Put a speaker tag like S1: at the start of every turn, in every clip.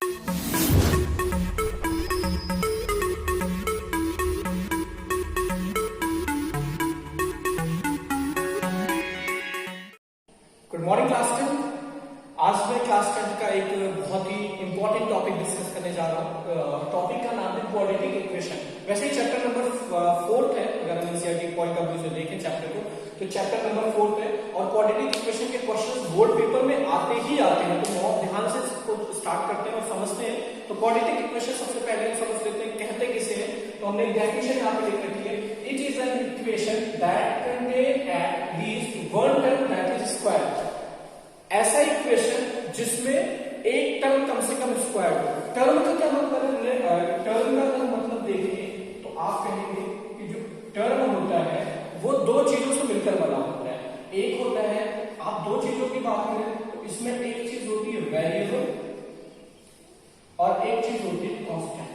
S1: Good morning class 10। आज मैं class 10 का एक बहुत ही इंपॉर्टेंट टॉपिक डिस्कस करने जा रहा हूँ। टॉपिक का नाम है क्वाड्रेटिक इक्वेशन। वैसे ही चैप्टर नंबर 4 है, अगर हम एनसीईआरटी पॉइंट ऑफ व्यू से देखें चैप्टर को, तो चैप्टर नंबर 4 है और क्वाड्रेटिक इक्वेशन के क्वेश्चंस बोर्ड पेपर में आते ही आते हैं। तो बहुत ध्यान से इसको स्टार्ट करते हैं और समझते हैं। तो क्वाड्रेटिक इक्वेशन सबसे पहले हम समझ लेते हैं कहते किसे हैं। तो हमने डेफिनेशन यहाँ पे लिख रखी है, it is an equation that contain at least one term that is square. ऐसा इक्वेशन जिसमें एक टर्म कम से कम स्क्वायर हो। टर्म का क्या मतलब है? टर्म का अगर मतलब देखें तो आप कहेंगे कि जो टर्म होता है वो दो चीजों से मिलकर बना होता है। एक होता है, आप दो चीजों की बात करें तो इसमें एक चीज होती है वेरिएबल और एक चीज होती है कांस्टेंट।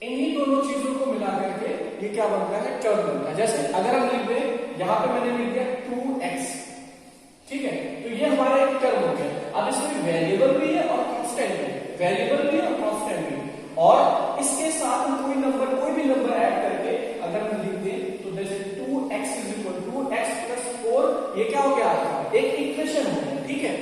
S1: इन्हीं दोनों चीजों को मिला करके ये क्या बनता है? टर्म बनता है। जैसे अगर हम लिख दें, यहां पे मैंने लिख दिया 2x, ठीक है, तो ये हमारा एक टर्म हो गया। अब इसमें वेरिएबल भी है और कांस्टेंट भी है, वेरिएबल भी है और कांस्टेंट भी है, और इसके साथ हम कोई भी नंबर ऐड करके अगर हम लिख दें तो जैसे 2x = 2x + 4, ये क्या हो गया आपका? एक इक्वेशन हो गया, ठीक है,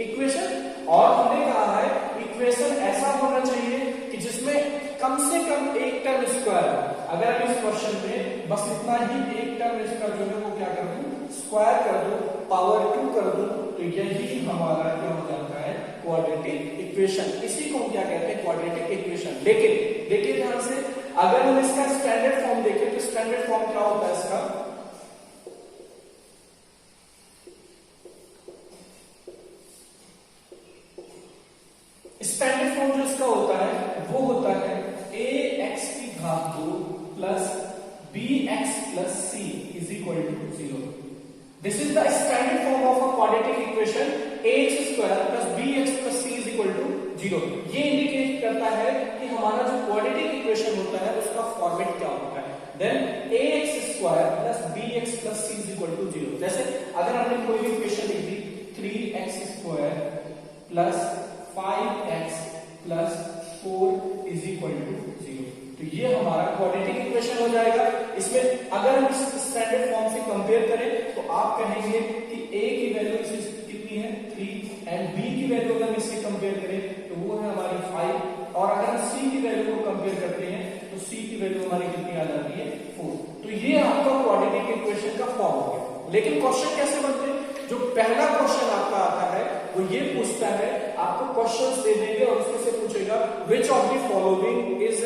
S1: इक्वेशन। और हमने कहा है इक्वेशन ऐसा होना चाहिए कि जिसमें कम से कम एक टर्म स्क्वायर हो। अगर हम इस क्वेश्चन में बस इतना ही एक टर्म इसका जो है वो क्या कर दूं? स्क्वायर कर दो, पावर 2 कर दो, तो यही हमारा क्या हो जाता है? Quadratic equation. इसी को हम क्या कहते हैं? Quadratic equation. लेकिन देखिए ध्यान से, अगर हम इसका स्टैंडर्ड फॉर्म देखें तो स्टैंडर्ड फॉर्म क्या होता है इसका? स्टैंडर्ड फॉर्म जो इसका होता है वो होता है ax⁴ plus bx + c = 0। This is the standard form of a quadratic equation, ax² + bx + c = 0। ये इंडिकेट करता है कि हमारा जो क्वाड्रेटिक इक्वेशन होता है उसका फॉर्मेट क्या होता है। Then ax² + bx + c = 0। जैसे अगर हमने कोई भी इक्वेशन लिख दी 3x² + 5x + 4 = 0, तो ये हमारा क्वाड्रेटिक इक्वेशन हो जाएगा। इसमें अगर हम इस स्टैंडर्ड फॉर्म से कंपेयर करें तो आप कहेंगे कि a की वैल्यू कितनी है? 3, एंड b की वैल्यू अगर हम इससे कंपेयर करें तो वो है हमारी 5, और अगर हम c की वैल्यू को कंपेयर करते हैं तो c की वैल्यू हमारी कितनी आ जाती है? 4। तो ये आपका क्वाड्रेटिक इक्वेशन का फॉर्म हो गया। लेकिन क्वेश्चन कैसे बनते हैं? जो पहला क्वेश्चन आपका आता है वो ये पूछता है, आपको क्वेश्चंस दे देंगे और उसमें से पूछेगा which of the following is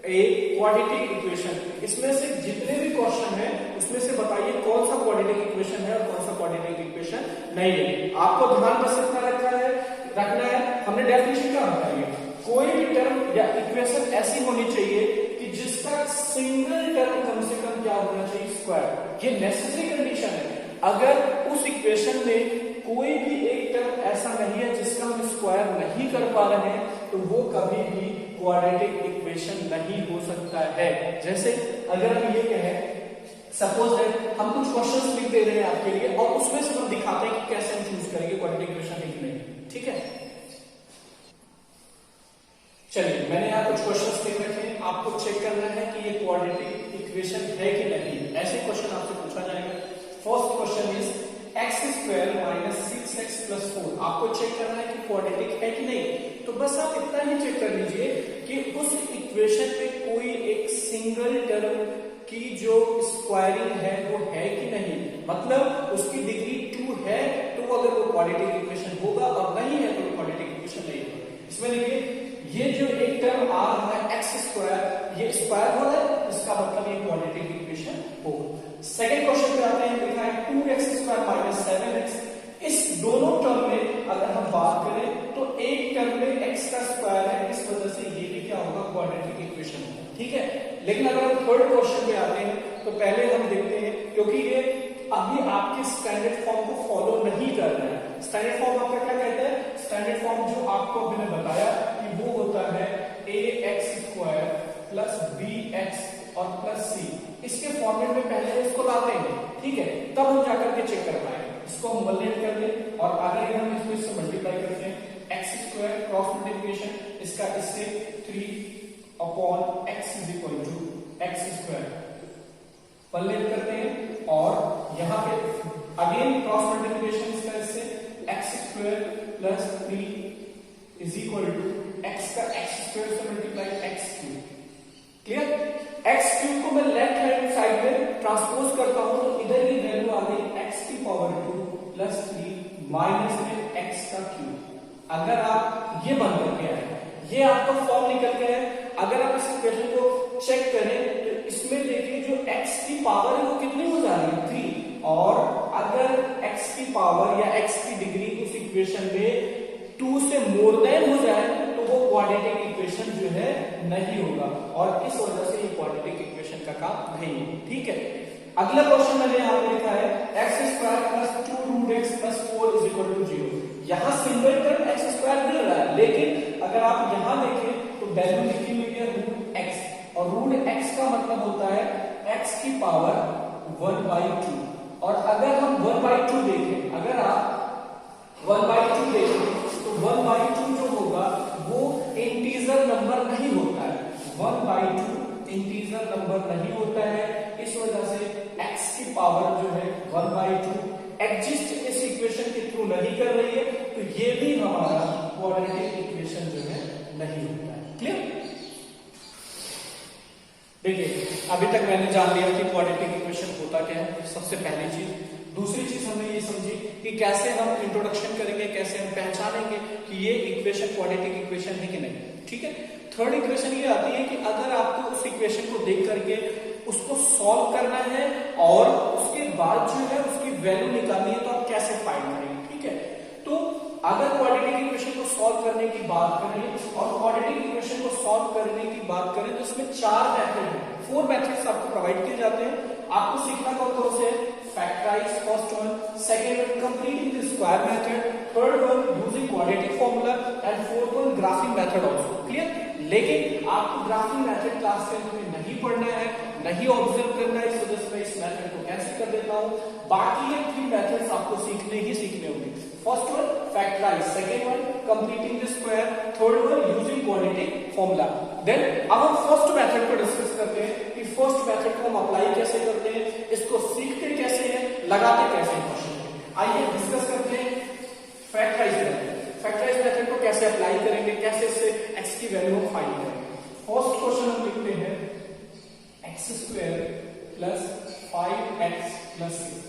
S1: a quadratic equation. इसमें से जितने भी क्वेश्चन है उसमें से बताइए कौन सा क्वाड्रेटिक इक्वेशन है और कौन सा क्वाड्रेटिक इक्वेशन नहीं है। आपको ध्यान बस इतना रखना है, हमने डेफिनेशन क्या बताई है? कोई भी टर्म या इक्वेशन ऐसी होनी चाहिए कि जिसका सिंगल टर्म कम से कम क्या होना चाहिए? स्क्वायर। ये नेसेसरी कंडीशन है। अगर उस इक्वेशन में कोई भी एक टर्म ऐसा नहीं है जिसका हम स्क्वायर नहीं कर पा रहे हैं तो वो कभी भी क्वाड्रेटिक इक्वेशन नहीं हो सकता है। जैसे अगर हम ये कहें, सपोज दैट हम कुछ क्वेश्चंस लिख दे रहे हैं आपके लिए और उसमें से हम दिखाते हैं कि कैसे हम चूज करेंगे क्वाड्रेटिक इक्वेशन है कि नहीं, ठीक है। चलिए, मैंने यहाँ कुछ क्वेश्चंस लिख रखे हैं, आपको चेक करना है कि ये क्वाड्रेटिक इक्वेशन है कि नहीं। ऐसे क्वेश्चन आपसे पूछा जाएगा। First question is x² - 6x + 4। आपको चेक करना है कि क्वाड्रेटिक है कि नहीं। तो बस आप इतना ही चेक कर लीजिए कि उस इक्वेशन में कोई एक सिंगल टर्म की जो स्क्वायरिंग है वो है कि नहीं। मतलब उसकी डिग्री 2 है तो अगर वो क्वाड्रेटिक इक्वेशन होगा, और नहीं है तो क्वाड्रेटिक इक्वेशन नहीं होगा। इसमें देखिए, ये जो एक टर्म आ रहा है x², ये स्क्वायर हो रहा है, इसका मतलब ये क्वाड्रेटिक इक्वेशन होगा। सेकंड क्वेश्चन पे आते हैं, लिखा है 2x² - 7x। इस दोनों टर्म में अगर हम बात करें तो एक टर्म में x का स्क्वायर है, इस वजह से ये भी क्या होगा? क्वाड्रेटिक इक्वेशन होगा, ठीक है। लेकिन अगर हम थर्ड क्वेश्चन पे आते हैं तो पहले हम देखते हैं, क्योंकि ये अभी आपके स्टैंडर्ड फॉर्म को फॉलो नहीं कर रहे हैं। स्टैंडर्ड फॉर्म आपका क्या कहता है? स्टैंडर्ड फॉर्म जो आपको अभी मैंने बताया कि वो होता है ax² + bx और +c। इसके फॉर्मेट में पहले इसको लाते हैं, ठीक है, तब हम जाकर के चेक कर पाएंगे। इसको हम मल्टीप्लाई कर लें और अगर हम इसको इससे मल्टीप्लाई करते हैं, x² क्रॉस मल्टीप्लिकेशन इसका इससे 3/x is equal to X square पल्लेट करते हैं और यहाँ पे अगेन क्रॉस मल्टीप्लिकेशन इसका इससे X square plus 3 is equal to X का एक्स स्क्वायर से multiply X cube. Clear? X cube को मैं लेफ्ट हैंड साइड में ट्रांसपोज करता हूं तो इधर की वैल्यू आ गई एक्स की पावर 2 प्लस 3 माइनस में एक्स का क्यूब। अगर आप ये बन करके आए, ये आपका फॉर्म निकल के है। अगर आप इस इक्वेशन को चेक करें तो इसमें देखिए जो x की पावर है वो कितनी हो जा रही है 3, और अगर x की पावर या x की डिग्री उस इक्वेशन में 2 से मोर देन हो जाए तो वो क्वाड्रेटिक इक्वेशन जो है नहीं होगा, और इस वजह से ये क्वाड्रेटिक इक्वेशन का काम नहीं है। ठीक है, अगला क्वेश्चन मैंने यहाँ पे लिखा है X square plus 2 root X plus 4 is equal to 0। यहाँ सिंगल टर्म एक्स स्क्वायर मिल रहा है, लेकिन अगर आप यहाँ देखें तो वैल्यू लिखी हुई है रूट एक्स, और रूट एक्स का मतलब होता है एक्स की पावर 1/2। और अगर हम 1/2 देखें, अगर आप 1/2 देखें तो 1/2 जो होगा वो इंटीजर नंबर नहीं होता है। 1/2 इंटीजर नंबर नहीं होता है, इस वजह से x की पावर जो है 1/2 एग्जिस्ट इस इक्वेशन के थ्रू नहीं कर रही है, तो ये भी हमारा क्वाड्रेटिक इक्वेशन जो है नहीं होता है। क्लियर? देखिए, अभी तक मैंने जान लिया कि क्वाड्रेटिक इक्वेशन होता क्या है, सबसे पहली चीज। दूसरी चीज हमने ये समझी कि कैसे हम इंट्रोडक्शन करेंगे, कैसे हम पहचानेंगे कि ये इक्वेशन क्वाड्रेटिक इक्वेशन है कि नहीं। ठीक है, थर्ड इक्वेशन ये आती है कि अगर आपको उस इक्वेशन को देख करके उसको सॉल्व करना है और उसके बाद जो है उसकी वैल्यू निकालनी है तो आप कैसे फाइंड करेंगे। ठीक है, तो अगर क्वाड्रेटिक इक्वेशन को सॉल्व करने की बात करें और क्वाड्रेटिक इक्वेशन को सॉल्व करने की बात करें तो इसमें 4 मेथड है, 4 मेथड्स आपको प्रोवाइड किए जाते हैं। आपको सीखना कौन से है? Factorise first one, second one completing the square method, third one using quadratic formula and fourth one graphing method also. Clear? लेकिन आपको ग्राफिंग मेथड क्लास 10 में नहीं पढ़ना है, नहीं ऑब्जर्व करना है, इस वजह से मैं इस मेथड को कैंसिल कर देता हूं। बाकी ये 3 मेथड्स आपको सीखने होंगे। First one factorise, second one completing the square, third one using quadratic formula. Then अब हम फर्स्ट मेथड को डिस्कस करते हैं कि फर्स्ट मेथड को हम अप्लाई कैसे करते हैं, इसको सीखते कैसे हैं, लगाते कैसे हैं क्वेश्चन। आइए डिस्कस करते हैं फैक्टराइज मेथड। फैक्टराइज मेथड को कैसे अप्लाई करेंगे, कैसे इससे x की वैल्यू हम फाइंड करेंगे। फर्स्ट क्वेश्चन हम लिखते हैं x square plus 5x plus 6।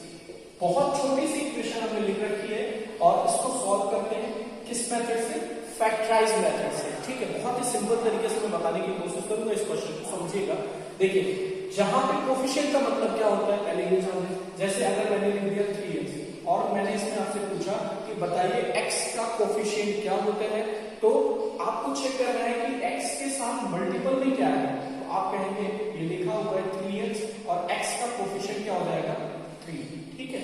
S1: बहुत छोटी सी इक्वेशन हमने लिख रखी है और इसको सॉल्व करते हैं किस मेथड से? फैक्टराइज मेथड से। ठीक है, बहुत ही सिंपल तरीके से मैं बताने की कोशिश करूंगा, इस क्वेश्चन को समझिएगा। देखिए, जहां पे कोफिशिएंट का मतलब क्या होता है पहले ये जान लें। जैसे अगर मैंने लिख दिया 3x और मैंने इसमें आपसे पूछा कि बताइए x का कोफिशिएंट क्या होता है, तो आपको चेक करना है कि x के साथ मल्टीपल में क्या है। तो आप कहेंगे ये लिखा हुआ है 3x और x का कोफिशिएंट क्या हो जाएगा 3। ठीक है,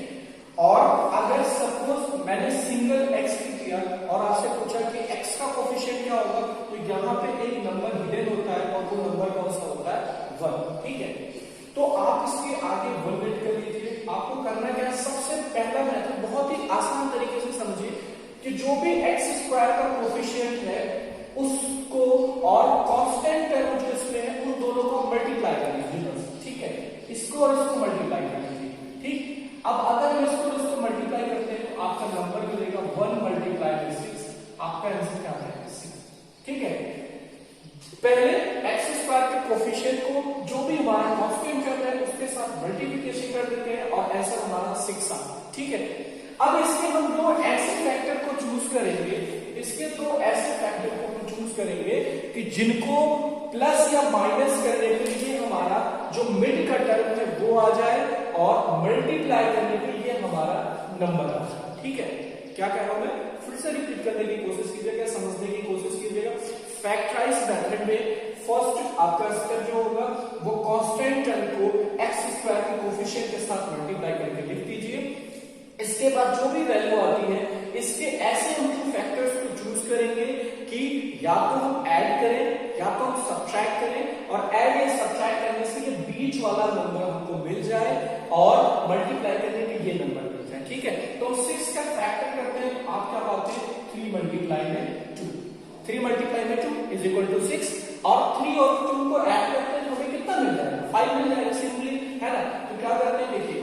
S1: और अगर सपोज मैंने सिंगल x किया और आपसे पूछा कि x का कोफिशिएंट क्या होगा, तो यहाँ पे एक नंबर हिडन होता है और वो नंबर कौन सा होता है 1। ठीक है, तो आप इसके आगे 1 वेट कर लीजिए। आपको करना क्या है, सबसे पहला मेथड बहुत ही आसान तरीके से समझिए कि जो भी x स्क्वायर का कोफिशिएंट है उसको और कांस्टेंट टर्म जो इसमें है उन दोनों को मल्टीप्लाई कर लीजिए। ठीक है, इसको और इसको मल्टीप्लाई कर लीजिए। ठीक, अब अगर हम इसको मल्टीप्लाई करते हैं तो आपका नंबर मिलेगा 1 मल्टीप्लाई बाय 6। आपका आंसर क्या है 6। ठीक है, पहले एक्स स्क्वायर के कोफिशिएंट को जो भी हमारा कांस्टेंट टर्म है उसके साथ मल्टीप्लिकेशन कर देते हैं और आंसर हमारा 6 आ। ठीक है, अब इसके हम दो ऐसे फैक्टर को चूज करेंगे, इसके दो ऐसे फैक्टर को चूज करेंगे कि जिनको प्लस या माइनस करने के लिए हमारा जो मिड का टर्म है वो आ जाए और मल्टीप्लाई करने के लिए हमारा नंबर आ जाए। ठीक है, क्या कह रहा हूं मैं, फिर से रिपीट करने की कोशिश कीजिएगा, समझने की कोशिश कीजिएगा। फैक्टराइज मेथड में फर्स्ट आपका स्टेप जो होगा वो कांस्टेंट टर्म को एक्स स्क्वायर के कोफिशिएंट के साथ मल्टीप्लाई करके लिख दीजिए। इसके बाद जो भी वैल्यू आती है इसके ऐसे हम फैक्टर्स को चूज करेंगे कि या तो हम ऐड करें या तो हम सब्ट्रैक्ट करें, और ऐड या सब्ट्रैक्ट करने से ये बीच वाला नंबर हमको मिल जाए और मल्टीप्लाई करने के ये नंबर मिल जाए। ठीक है, तो हम 6 का फैक्टर करते हैं, आप क्या पाते हैं 3 मल्टीप्लाई में 2। 3 मल्टीप्लाई में 2 इज इक्वल टू 6 और 3 और 2 को ऐड करते हैं तो हमें कितना मिल जाएगा 5 मिल जाएगा सिंपली, है ना। तो क्या करते हैं देखिए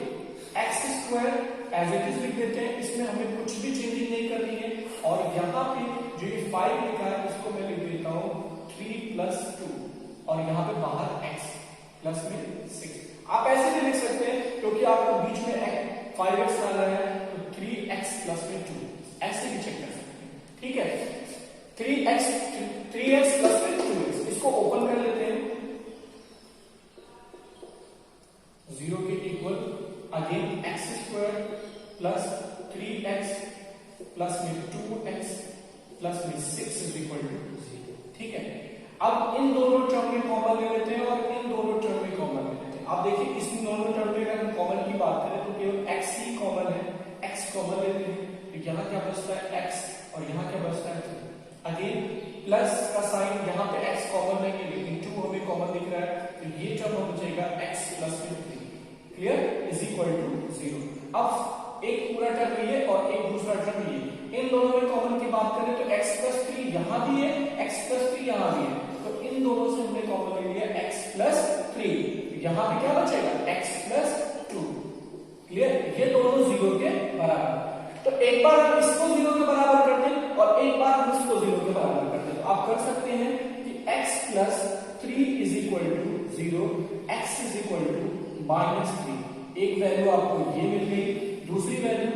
S1: X square as it is लिख देते हैं, इसमें हमें कुछ भी चेंजिंग नहीं करनी है और यहाँ पे जो ये 5 लिखा है इसको मैं लिख देता हूँ 3 प्लस 2 और यहाँ पे बाहर x प्लस में 6। आप ऐसे भी लिख सकते हैं क्योंकि आपको बीच में 5x आ रहा है तो 3x प्लस में 2 ऐसे भी चेक कर सकते हैं, ठीक है। 3x प्लस में 2x इसको ओपन कर लेते हैं 0 के equal, again x square plus 3x plus में 2x प्लस में 6 इज इक्वल टू 0, ठीक है। अब इन दोनों टर्म में कॉमन ले लेते हैं और इन दोनों टर्म में कॉमन ले लेते हैं। आप देखिए इस दोनों टर्म में अगर हम कॉमन की बात करें तो केवल x ही कॉमन है, x कॉमन लेते हैं तो यहाँ क्या बचता है x और यहाँ क्या बचता है 2। अगेन प्लस का साइन, यहाँ पे x कॉमन नहीं है लेकिन 2 हमें कॉमन दिख रहा है तो ये टर्म बचेगा x प्लस में 3, क्लियर, इज इक्वल टू 0। अब एक पूरा टर्म ये और एक दूसरा टर्म ये, इन दोनों में कॉमन की बात करें तो x प्लस 3 यहाँ भी है, x प्लस 3 यहाँ भी है, तो इन दोनों से हमने कॉमन ले लिया x प्लस 3, यहाँ पे क्या बचेगा x प्लस 2, क्लियर। ये दोनों 0 के बराबर, तो एक बार हम इसको 0 के बराबर कर दें और एक बार हम इसको 0 के बराबर कर दें तो आप कर सकते हैं कि x plus 3 is equal to 0, x is equal to minus 3। एक वैल्यू आपको ये मिल गई, दूसरी value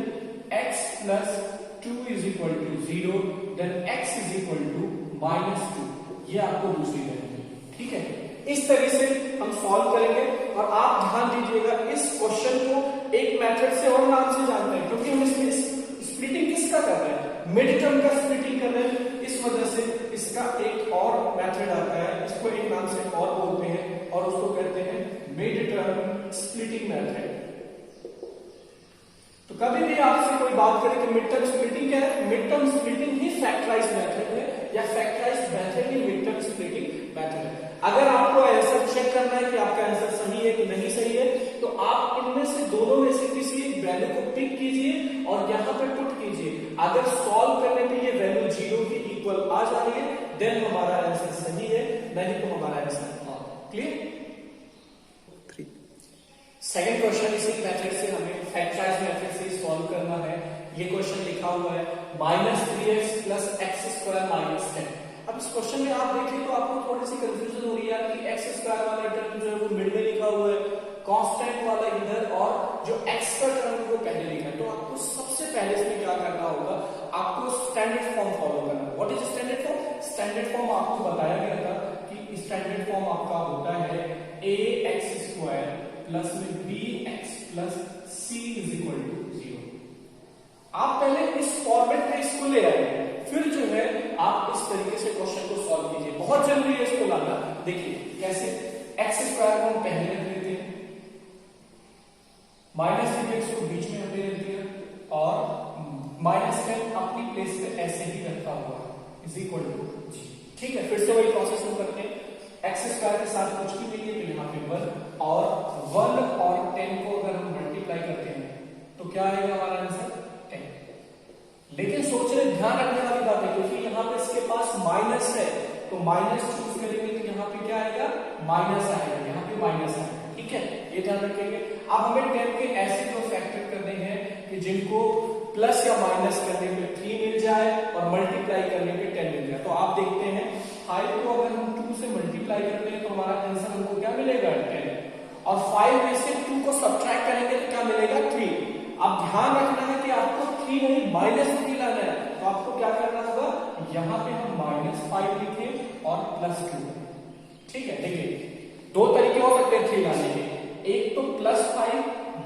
S1: x plus 2 is equal to 0, then x is equal to minus 2, ये आपको दूसरी वैल्यू मिली, ठीक है। इस तरह से हम सॉल्व करेंगे और आप ध्यान दीजिएगा इस क्वेश्चन को एक मेथड से और नाम से जानते हैं क्योंकि हम इसमें स्प्लिटिंग किसका कर रहे हैं, मिड टर्म का स्प्लिटिंग कर रहे हैं, इस वजह से इसका एक और मेथड आता है, इसको एक नाम से और बोलते हैं और उसको कहते हैं मिड टर्म स्प्लिटिंग मेथड। तो कभी भी आपसे कोई बात करे कि मिड टर्म स्प्लिटिंग क्या है, मिड टर्म स्प्लिटिंग ही फैक्टराइज्ड मेथड है या फैक्टराइज्ड मेथड ही मिड टर्म स्प्लिटिंग मेथड है। अगर आपको आंसर चेक करना है कि आपका आंसर सही है कि नहीं सही है तो आप इनमें से दोनों में से किसी एक वैल्यू को पिक कीजिए और यहाँ पे पुट कीजिए। अगर सॉल्व करने पे ये वैल्यू 0 के इक्वल आ जा रही है देन हमारा आंसर सही है, नहीं तो हमारा आंसर क्लियर। सेकंड क्वेश्चन इसी मेथड से हमें फैक्टराइज्ड मेथड से सॉल्व करना है। ये क्वेश्चन लिखा हुआ है -3x plus x square minus 10। अब इस क्वेश्चन में आप देखें तो आपको थोड़ी सी कंफ्यूजन हो रही है कि x स्क्वायर वाला टर्म जो है वो मिड में लिखा हुआ है, कांस्टेंट वाला इधर और जो x का टर्म है वो पहले लिखा है। तो आपको सबसे पहले इसमें क्या करना होगा, आपको स्टैंडर्ड फॉर्म फॉलो करना है। What is standard form? Standard form आपको बताया गया था कि स्टैंडर्ड फॉर्म आपका होता है ax स्क्वायर प्लस में bx plus c is equal to 0। आप पहले इस फॉर्मेट में इसको ले आए, फिर जो है आप इस तरीके से क्वेश्चन को सॉल्व कीजिए। बहुत जरूरी है इसको लाना। देखिए कैसे, x स्क्वायर को हम पहले रख लेते हैं, -3x को बीच में हमने रख दिया और -10 अपनी प्लेस पे ऐसे ही रखा हुआ है इज इक्वल टू g। ठीक है, फिर से वही प्रोसेस हम करते हैं। x स्क्वायर के साथ कुछ भी नहीं है तो यहाँ पे 1 और 1 और 10 को अगर हम मल्टीप्लाई करते हैं तो क्या आएगा हमारा आंसर 10। लेकिन सोचने ध्यान रखने वाली बात है क्योंकि यहाँ पे इसके पास माइनस है तो माइनस चूज करेंगे तो यहाँ पे क्या आएगा, माइनस आएगा, यहाँ पे माइनस आएगा। ठीक है, ये ध्यान रखेंगे। अब हमें 10 के ऐसे दो फैक्टर करने हैं कि जिनको प्लस या माइनस करने पे 3 मिल जाए और मल्टीप्लाई करने पे 10 मिल जाए। तो आप देखते हैं 5 को अगर हम 2 से मल्टीप्लाई करते हैं तो हमारा आंसर हमको क्या मिलेगा 10 और 5 में से 2 को सब्ट्रैक्ट करेंगे तो क्या मिलेगा 3। अब ध्यान रखना है कि आपको 3 नहीं -3 लाना है तो आपको क्या करना होगा, यहाँ पे हम -5 लिखें और +2। ठीक है, देखिए दो तरीके हो सकते हैं 3 लाने के, एक तो +5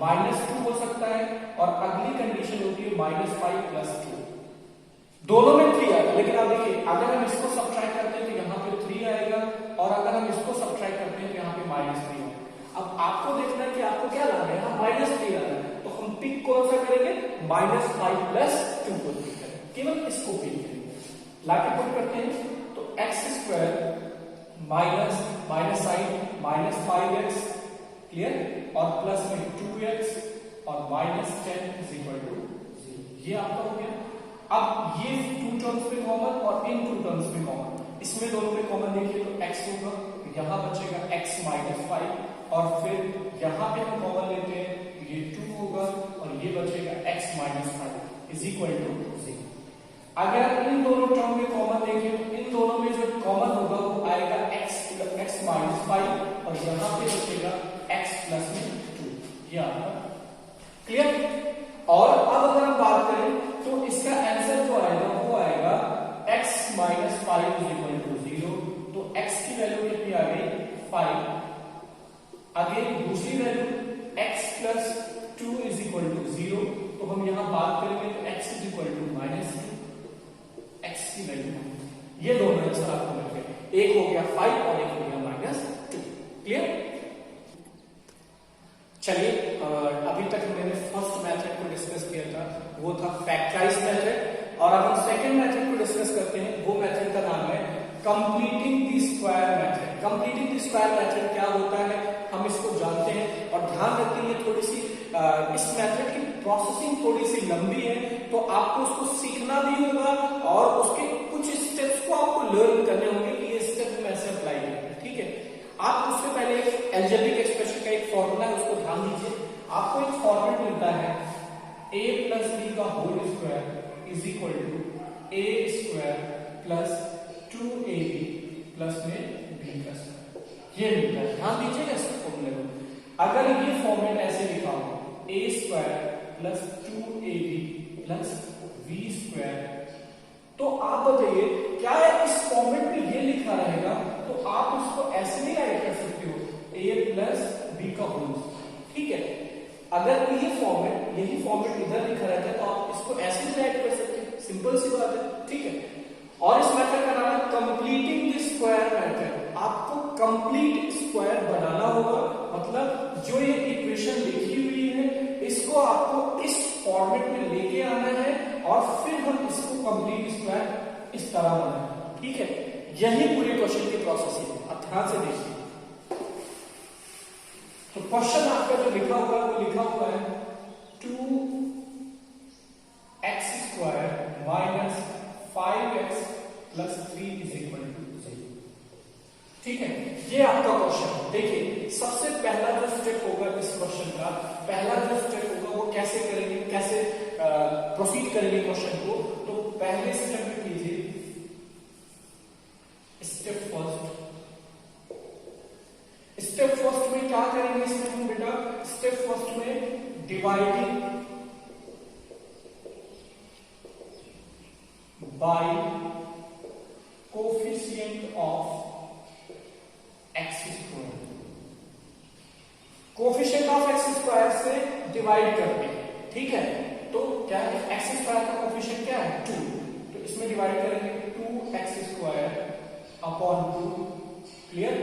S1: -2 हो सकता है और अगली कंडीशन होती है -5 + 2। दोनों में 3 आएगा, लेकिन आप देखिए अगर हम इसको सब्ट्रैक्ट करते हैं तो यहाँ पे 3 आएगा और अगर हम इसको सब्ट्रैक्ट करते हैं तो यहाँ पे -3 आएगा। अब आपको देखना है कि आपको क्या लाना है, -3 लाना है तो हम पिक कौन सा करेंगे, -5 + 2 को पिक करेंगे, केवल इसको पिक करेंगे। लाके पुट करते हैं तो x² minus sign -5x clear और प्लस में 2x और -10 इज इक्वल टू 0। ये आपका हो गया। अब ये 2 टर्म्स में कॉमन और इन 2 टर्म्स में कॉमन, इसमें दोनों में कॉमन देखिए तो x होगा, यहाँ बचेगा x माइनस 5 और फिर यहाँ पे हम कॉमन लेते हैं ये 2 होगा और ये बचेगा x minus 5 is equal to 0। अगर इन दोनों टर्म में कॉमन देखें तो इन दोनों में जो कॉमन होगा वो आएगा x माइनस 5 और यहाँ पे बचेगा x प्लस में 2। ये आपका क्लियर। और अब अगर हम बात करें तो इसका आंसर जो आएगा वो आएगा x minus 5 is equal to 0। तो x की वैल्यू कितनी आ गई 5। अगेन दूसरी value x plus 2 is equal to 0। तो हम यहां बात करेंगे तो x is equal to minus 2, x की वैल्यू। ये दोनों आंसर आपको मिल गए, एक हो गया 5 और एक हो गया माइनस 2। क्लियर। चलिए अभी तक मैंने फर्स्ट मेथड को डिस्कस किया था, वो था फैक्टराइज मेथड, और अब हम सेकंड मेथड को डिस्कस करते हैं। वो मेथड का नाम है completing the square method. Completing the square method क्या होता है हम इसको जानते हैं, और ध्यान रखते हैं थोड़ी सी इस मेथड की प्रोसेसिंग थोड़ी सी लंबी है, तो आपको उसको सीखना भी होगा और उसके कुछ स्टेप्स को आपको लर्न करने होंगे कि ये स्टेप में ऐसे अप्लाई करें। ठीक है, आप उससे पहले एल्जेब्रिक एक्सप्रेशन का एक फॉर्मूला है उसको ध्यान दीजिए। आपको एक फॉर्मूला मिलता है a प्लस बी का whole square is equal to a square plus 2ab plus में b का स्क्वायर। ये मिलता है, ध्यान दीजिएगा इस फॉर्मूले को। अगर ये फॉर्मेट ऐसे लिखा हो a square plus 2ab plus b square, तो आप बताइए क्या है इस फॉर्मेट में ये लिखा रहेगा, तो आप इसको ऐसे नहीं राइट कर सकते हो a प्लस b का होल। ठीक है, अगर ये फॉर्मेट यही फॉर्मेट इधर लिखा रहता है तो आप इसको ऐसे भी राइट कर सकते हैं, सिंपल सी बात है। ठीक है, और इस मेथड का नाम है कंप्लीटिंग द स्क्वायर मेथड। आपको कंप्लीट स्क्वायर बनाना होगा, मतलब जो ये इक्वेशन लिखी हुई है इसको आपको इस फॉर्मेट में लेके आना है और फिर हम इसको कंप्लीट स्क्वायर इस तरह बनाए। ठीक है, यही पूरे क्वेश्चन की प्रोसेस है। आप ध्यान से देखिए, तो क्वेश्चन आपका जो लिखा हुआ है वो लिखा हुआ है 2x square minus 5x plus 3 is equal to 0। ठीक है, ये आपका क्वेश्चन। देखिए सबसे पहला जो स्टेप होगा इस क्वेश्चन का, पहला जो स्टेप होगा वो कैसे करेंगे, कैसे प्रोसीड करेंगे क्वेश्चन को। तो पहले स्टेप में कीजिए स्टेप फर्स्ट। स्टेप फर्स्ट में क्या करेंगे इसमें हम बेटा, स्टेप फर्स्ट में dividing by coefficient of x square. Coefficient of x square से डिवाइड करते हैं। ठीक है, तो क्या है एक्स स्क्वायर का कोफिशिएंट क्या है 2, तो इसमें डिवाइड करेंगे 2x square upon 2। Clear.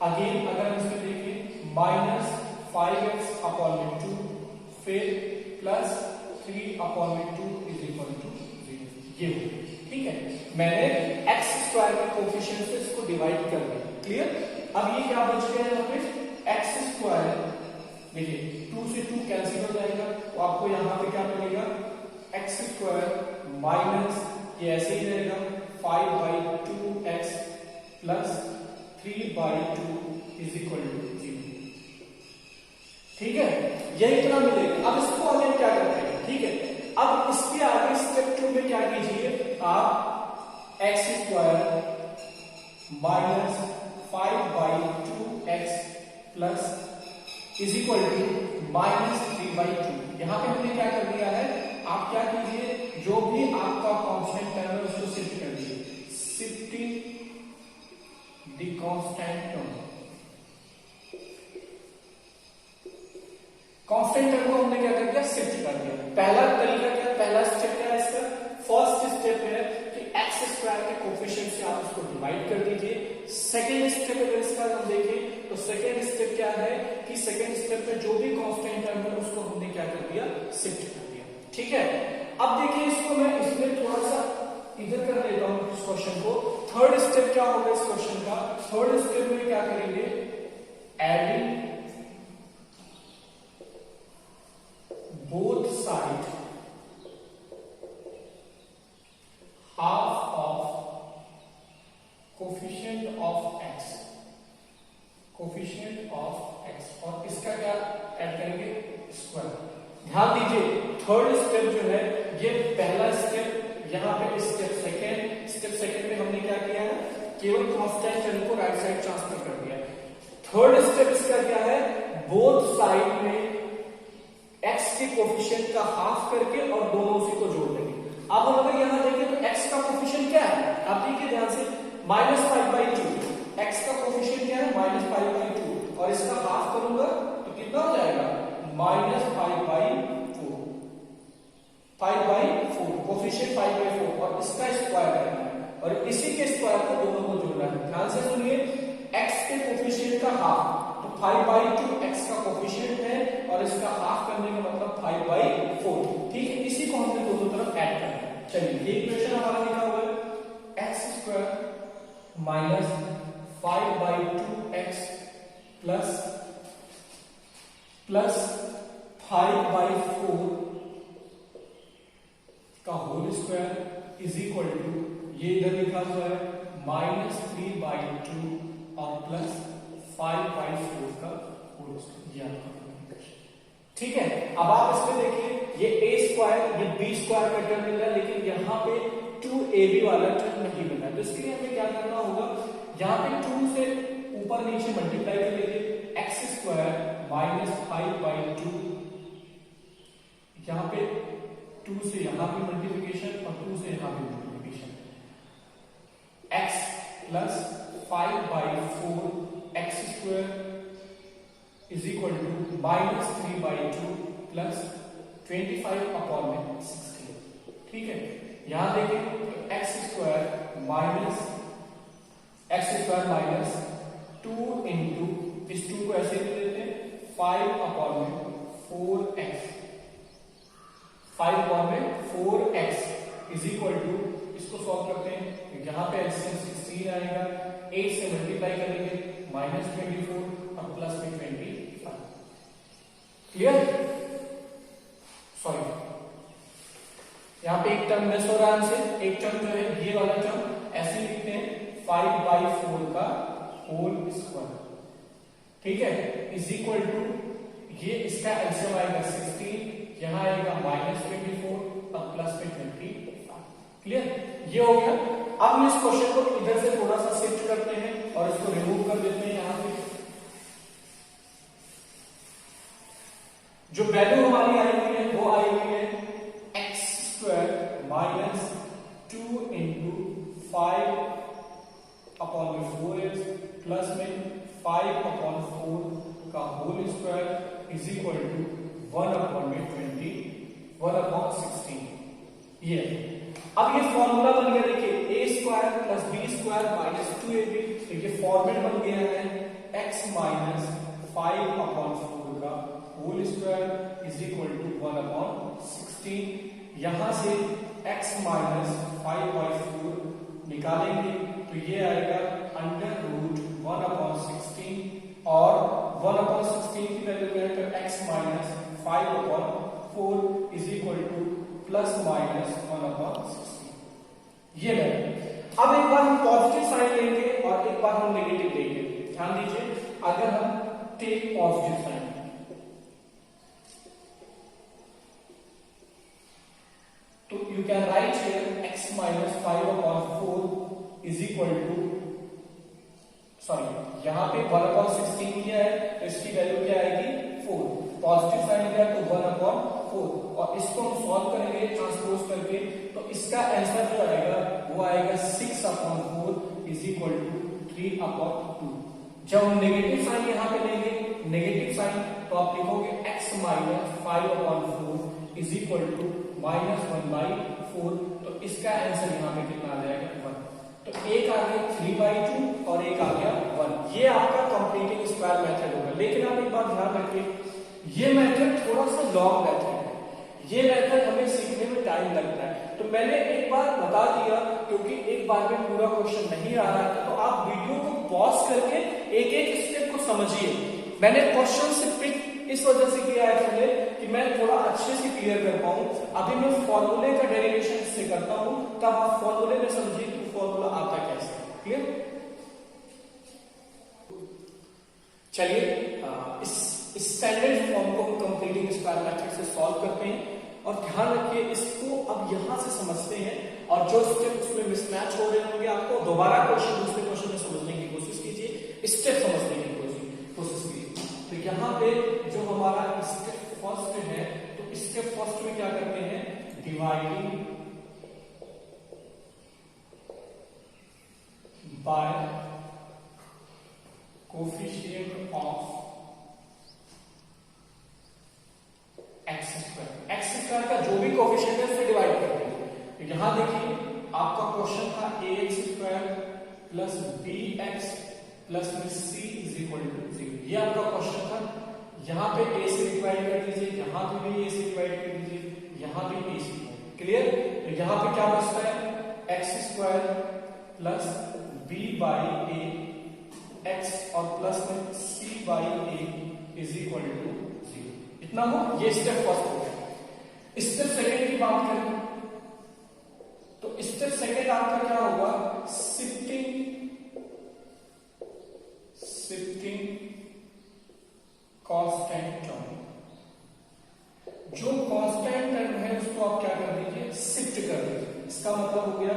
S1: Again अगर हम इसमें देखें माइनस 5x अपॉन में 2, फिर प्लस 3 अपॉन में 2 इज इक्वल टू 0। ये हो, ठीक है, मैंने x स्क्वायर के कोफिशिएंट से इसको डिवाइड कर दिया। क्लियर। अब ये क्या बच गया यहाँ पे x स्क्वायर, देखिए 2 से 2 कैंसिल हो जाएगा, तो आपको यहाँ पे क्या मिलेगा x स्क्वायर माइनस ये ऐसे ही रहेगा 5/2x plus 3/2 is equal to 0। ठीक है, ये इतना मिलेगा। अब इसको आगे क्या करते हैं, ठीक है, अब इसके आगे स्टेप 2 में क्या कीजिए आप x square minus 5/2x plus is equal to minus 3/2। यहां पे हमने क्या कर दिया है, आप क्या कीजिए जो भी आपका कांस्टेंट टर्म है उसको शिफ्ट कर दीजिए, shifting the constant term. Constant term को हमने क्या कर दिया, शिफ्ट कर दिया। पहला तरीका क्या, पहला स्टेप क्या है इसका, फर्स्ट स्टेप है कि x स्क्वायर के कोफिशिएंट से आप उसको डिवाइड कर दीजिए। सेकेंड स्टेप अगर इसका हम देखें तो सेकेंड स्टेप क्या है कि सेकेंड स्टेप में जो भी कांस्टेंट टर्म है उसको हमने क्या कर दिया, शिफ्ट कर दिया। ठीक है, अब देखिए इसको मैं इसमें थोड़ा सा इधर कर लेता हूं इस क्वेश्चन को। थर्ड स्टेप क्या होगा इस क्वेश्चन का, थर्ड स्टेप में क्या करेंगे, adding both sides half of coefficient of x और इसका क्या ऐड करेंगे, स्क्वायर। ध्यान दीजिए थर्ड स्टेप जो है ये पहला स्टेप, यहाँ पे स्टेप सेकंड में हमने क्या किया है, केवल कांस्टेंट टर्म को राइट साइड ट्रांसफर कर दिया। थर्ड स्टेप इसका क्या है, बोथ साइड में x के कोफिशिएंट का हाफ करके और दोनों उसी को जोड़ देंगे। अब हम अगर यहाँ देखें तो x का कोफिशिएंट क्या है, आप देखिए ध्यान से, -5/2। x का कोफिशिएंट क्या है, -5/2 और इसका हाफ करूंगा तो कितना हो जाएगा, -5/4 कोफिशिएंट 5/4 और इसका स्क्वायर करना है और इसी के स्क्वायर को दोनों को जोड़ना है। ध्यान से सुनिए, x के कोफिशिएंट का हाफ तो 5/2 x का कोफिशिएंट है और इसका हाफ करने का मतलब 5/4। ठीक है, इसी को हमने दोनों तरफ ऐड करना है। चलिए ये इक्वेशन हमारा लिखा हुआ है x² - 5/2x प्लस 5/4 का whole square is equal to, ये इधर लिखा हुआ है -3/2 और प्लस 5/4 का होल स्क्वायर। ठीक है, अब आप इसमें देखिए ये a² ये b² का टर्म मिल रहा है, लेकिन यहाँ पे 2ab वाला टर्म नहीं मिल रहा है। तो इसके लिए हमें क्या करना होगा, यहाँ पे 2 से ऊपर नीचे मल्टीप्लाई कर लीजिए, x² - 5/2, यहाँ पे 2 से यहाँ भी मल्टीप्लिकेशन और 2 से यहाँ भी multiplication, x plus 5/4 x² is equal to -3/2 plus 25/16। ठीक है, यहां देखिए x² माइनस 2 इंटू इस 2 को ऐसे लिख देते हैं 5/4x इज इक्वल टू, इसको सॉल्व करते हैं, यहां पे एलसीएम 16 आएगा, 8 से मल्टीप्लाई करेंगे -24 और प्लस में 25। क्लियर? सॉरी, यहां पे एक टर्म मिस हो रहा है हमसे, एक टर्म जो है ये वाला टर्म ऐसे लिखते हैं 5/4 का होल स्क्वायर। ठीक है, इज इक्वल टू, ये इसका एलसीएम आएगा 16, यहां आएगा -24 और प्लस में 25। क्लियर? ये हो गया। अब हम इस क्वेश्चन को इधर से थोड़ा सा शिफ्ट करते हैं और इसको रिमूव कर देते हैं। यहां पे जो वैल्यू हमारी आई हुई है वो आई हुई है x² - 2 इंटू 5/4 प्लस में 5/4 का whole square is equal to 1/16। ये अब ये फॉर्मूला बन गया, देखिए a² + b² - 2ab, तो ये फॉर्मेट बन गया है x - 5/4 का whole square is equal to 1/16। यहां से x - 5/4 निकालेंगे तो ये आएगा √1/16 और 1/16 की वैल्यू क्या है, x - 5/4 इज इक्वल टू ±1/16। ये वैल्यू। अब एक बार हम पॉजिटिव साइन लेंगे और एक बार हम नेगेटिव लेंगे। ध्यान दीजिए, अगर हम टेक पॉजिटिव साइन तो you can write here x - 5/4 is equal to, sorry यहां पे 1/16 किया है तो इसकी वैल्यू क्या आएगी 4, पॉजिटिव साइन लिया तो 1/4 और इसको हम सॉल्व करेंगे ट्रांसपोज करके, तो इसका आंसर जो आएगा वो आएगा 6/4 इज इक्वल टू 3/2। जब हम नेगेटिव साइन यहां पे लेंगे, नेगेटिव साइन, तो आप लिखोगे x - 5/4 इज इक्वल टू -1/4, तो इसका आंसर यहां पे कितना आ जाएगा 1। तो एक आ गया 3/2 और एक आ गया 1। ये आपका कंप्लीटिंग स्क्वायर मेथड होगा। लेकिन आप एक बात ध्यान रखिए, ये मेथड थोड़ा सा लॉन्ग मेथड है, ये मेथड हमें सीखने में टाइम लगता है। तो मैंने एक बार बता दिया, क्योंकि एक बार में पूरा क्वेश्चन नहीं आ रहा था, तो आप वीडियो को पॉज करके एक एक स्टेप को समझिए। मैंने क्वेश्चन से पिक इस वजह से किया है पहले कि मैं थोड़ा अच्छे से क्लियर कर पाऊं। अभी मैं फॉर्मूले का डेरिवेशन से करता हूं, तब आप फॉर्मूले में समझिए कि फॉर्मूला आता कैसे। क्लियर? चलिए इस स्टैंडर्ड फॉर्म को हम कंप्लीटिंग स्क्वायर मेथड से सॉल्व करते हैं और ध्यान रखिए इसको अब यहां से समझते हैं और जो स्टेप उसमें मिसमैच हो रहे होंगे आपको दोबारा दूसरे क्वेश्चन में समझने की कोशिश कीजिए, स्टेप समझने की कोशिश कीजिए। तो यहाँ पे जो हमारा स्टेप फर्स्ट है, तो स्टेप फर्स्ट में क्या करते हैं, dividing by coefficient of x square का जो भी कोफिशिएंट है उससे डिवाइड करते हैं। तो यहां देखिए आपका क्वेश्चन था ax square plus bx plus c is equal to 0। ये आपका क्वेश्चन था। यहां पे a से डिवाइड कर दीजिए, यहां पे भी a से डिवाइड कर दीजिए, यहां भी a से। क्लियर? तो यहां पे क्या बचता है, x square plus b by a x और प्लस में c by a is equal to 0। इतना हो, ये स्टेप फर्स्ट हो गया। स्टेप सेकंड की बात करें तो स्टेप सेकंड आपका क्या होगा, शिफ्टिंग कांस्टेंट टर्म। जो कांस्टेंट टर्म है उसको आप क्या कर दीजिए, शिफ्ट कर दीजिए। इसका मतलब हो गया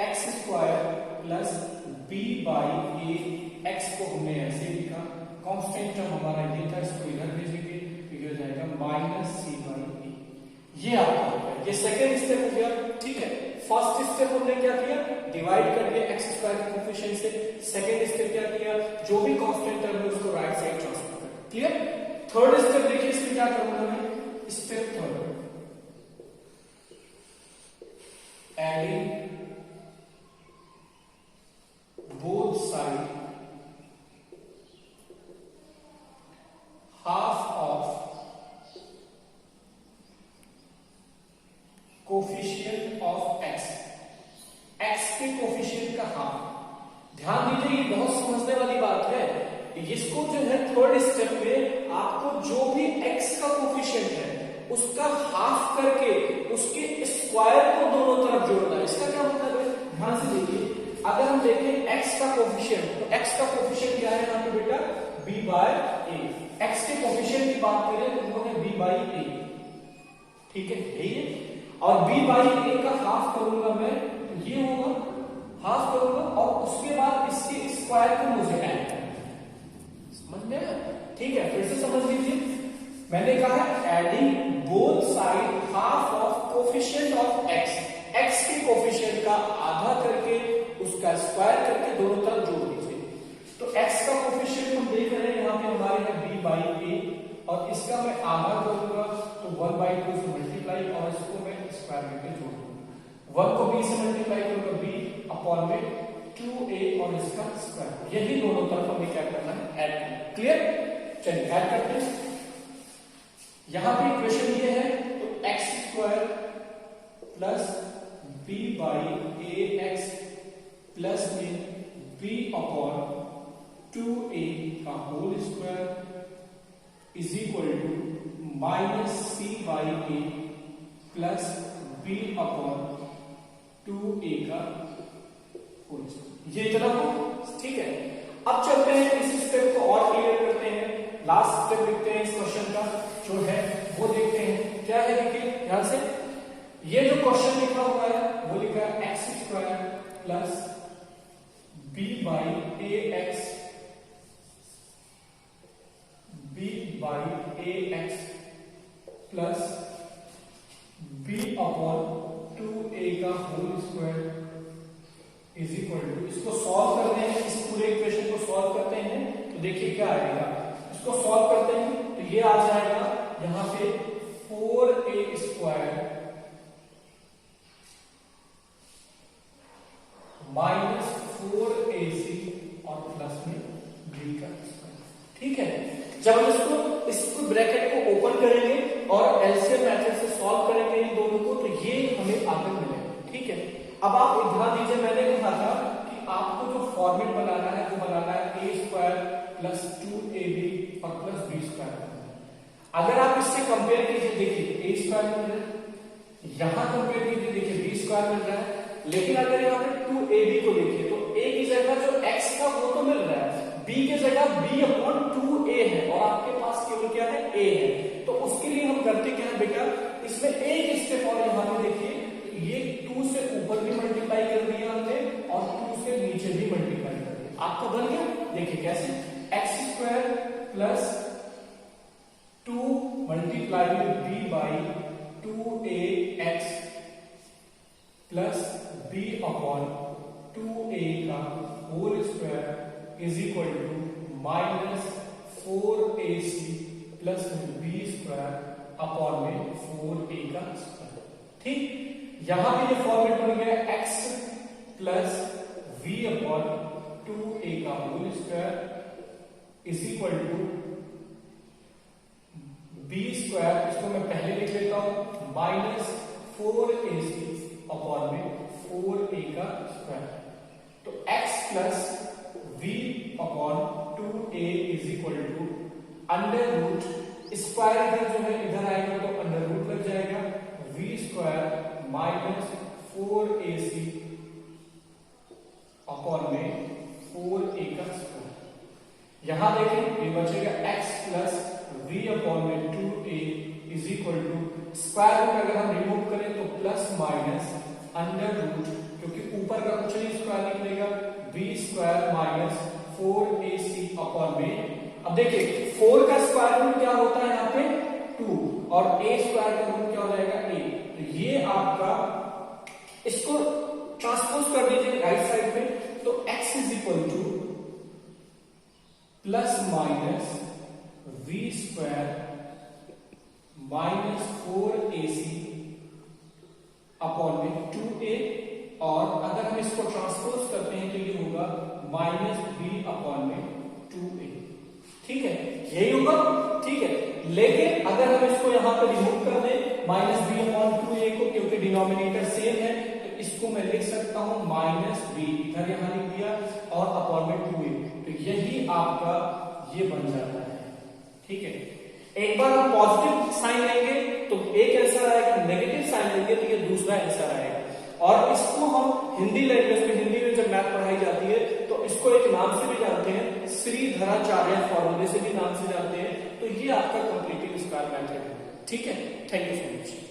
S1: X square plus B by A, X को हमने ऐसे लिखा, कांस्टेंट टर्म हमारा ये था, इसको इधर भेजेंगे तो ये हो जाएगा माइनस सी बाई ए। ये आपका हो गया, ये सेकेंड स्टेप हो गया। ठीक है, फर्स्ट स्टेप हमने क्या किया, डिवाइड कर दिया एक्स स्क्वायर के कोफिशिएंट से। सेकेंड स्टेप क्या किया, जो भी कांस्टेंट टर्म है उसको राइट साइड ट्रांसफर कर। क्लियर? थर्ड स्टेप देखिए, इसमें क्या करूंगा मैं, step third, adding both side half of coefficient of x, x के कोफिशिएंट का हाफ। ध्यान दीजिए ये बहुत समझने वाली बात है। इसको जो है थर्ड स्टेप में आपको जो भी एक्स का कोफिशिएंट है उसका हाफ करके उसके स्क्वायर को दोनों तरफ जोड़ना है। इसका क्या मतलब है, ध्यान से देखिए, अगर हम देखें एक्स का कोफिशिएंट, तो एक्स का कोफिशिएंट क्या है यहाँ पे बेटा, b बाय a। एक्स के कोफिशिएंट की बात करें तो वो है b बाई a। ठीक है, यही है। और b बाई a का हाफ करूंगा मैं तो ये होगा, हाफ करूंगा और उसके बाद इसके स्क्वायर को मुझे ऐड करना है। समझ में आया? ठीक है, फिर से समझ लीजिए, मैंने कहा adding both side half of coefficient of x, x के कोफिशिएंट का आधा करके उसका स्क्वायर करके दोनों तरफ जोड़ दीजिए। तो x का कोफिशिएंट हम देख रहे हैं यहाँ पे हमारे है b बाई a और इसका मैं आधा करूंगा तो 1 बाई 2 से मल्टीप्लाई और इसको मैं स्क्वायर करके जोड़ दूंगा। 1 को b से मल्टीप्लाई करूंगा b अपॉन में 2a और इसका स्क्वायर। यही दोनों तरफ हमें क्या करना है, ऐड करना। क्लियर? चलिए ऐड करते हैं। यहां पे इक्वेशन ये है तो x square plus b by a x plus में b अपॉन 2a का whole square is equal to minus c by a plus b upon 2a का होल स्क्वायर। ये इतना हो, ठीक है। अब चलते हैं इस स्टेप को और क्लियर करते हैं। लास्ट स्टेप लिखते हैं इस क्वेश्चन का जो है वो देखते हैं क्या है। देखिए ध्यान से, ये जो क्वेश्चन लिखा हुआ है वो लिखा है X square plus b by a x, b by a x plus b upon 2a का whole square is equal to, इसको सॉल्व करते हैं, इस पूरे इक्वेशन को सॉल्व करते हैं तो देखिए क्या आएगा। इसको सॉल्व करते हैं तो ये आ जाएगा यहां पे 4a स्क्वायर माइनस 4ac और प्लस में b का स्क्वायर। ठीक है, जब हम इसको ब्रैकेट को ओपन करेंगे और एलसीएम मेथड से सॉल्व करेंगे इन दोनों को तो ये हमें आगे मिलेगा। ठीक है, अब आप ध्यान दीजिए, मैंने कहा था कि आपको जो फॉर्मेट बनाना है वो बनाना है a स्क्वायर प्लस 2ab और प्लस b स्क्वायर। अगर आप इससे कंपेयर कीजिए, देखिए a स्क्वायर मिल रहा है, यहां कंपेयर कीजिए देखिए b स्क्वायर मिल रहा है, लेकिन अगर यहाँ पे 2ab को देखिए तो a की जगह जो x था वो तो मिल रहा है, b की जगह b अपॉन 2 इसमें एक स्टेप और यहाँ पे देखिए, ये 2 से ऊपर भी मल्टीप्लाई कर दिया हमने और 2 से नीचे भी मल्टीप्लाई कर दिया। आपका बन गया, देखिए कैसे, x square plus 2 multiply with b by 2ax plus b upon 2a का whole square is equal to minus 4ac plus b square upon में 4a का स्क्वायर। ठीक, यहां पे ये फॉर्मेट बन गया x plus v upon 2a का whole square is equal to b square, इसको मैं पहले लिख लेता हूं, माइनस 4ac अपॉन में 4a का स्क्वायर। तो x plus v upon 2a is equal to under root, square इधर जो है इधर आएगा तो अंडर रूट लग जाएगा, v square minus 4ac upon में 4a का स्क्वायर। यहां देखें ये बचेगा x प्लस v अपॉन में 2a is equal to square root अगर हम रिमूव करें तो प्लस माइनस अंडर रूट, क्योंकि ऊपर का कुछ नहीं स्क्वायर निकलेगा, v square minus 4ac upon में, अब देखिए 4 का स्क्वायर रूट क्या होता है यहाँ पे 2 और a स्क्वायर का रूट क्या हो जाएगा a। तो ये आपका, इसको ट्रांसपोज कर दीजिए राइट साइड में, तो x is equal two plus minus v square minus 4ac upon में 2a, और अगर हम इसको ट्रांसपोज करते हैं तो ये होगा माइनस b अपॉन में 2a। ठीक है, यही होगा। ठीक है, लेकिन अगर हम इसको यहां पर रिमूव कर दें माइनस b अपॉन 2a को, क्योंकि डिनोमिनेटर सेम है, तो इसको मैं लिख सकता हूं माइनस b, इधर यहां लिख दिया, और अपॉन में 2a, तो यही आपका ये बन जाता है। ठीक है, एक बार हम पॉजिटिव साइन लेंगे तो एक आंसर आएगा, नेगेटिव साइन लेंगे तो ये दूसरा आंसर आएगा। और इसको हम हिंदी लैंग्वेज में, हिंदी में जब मैथ पढ़ाई जाती है तो इसको एक नाम से भी जानते हैं, श्रीधराचार्य फॉर्मूले से भी नाम से जानते हैं। तो ये आपका कंप्लीटिंग स्क्वायर मेथड है। ठीक है, थैंक यू सो मच।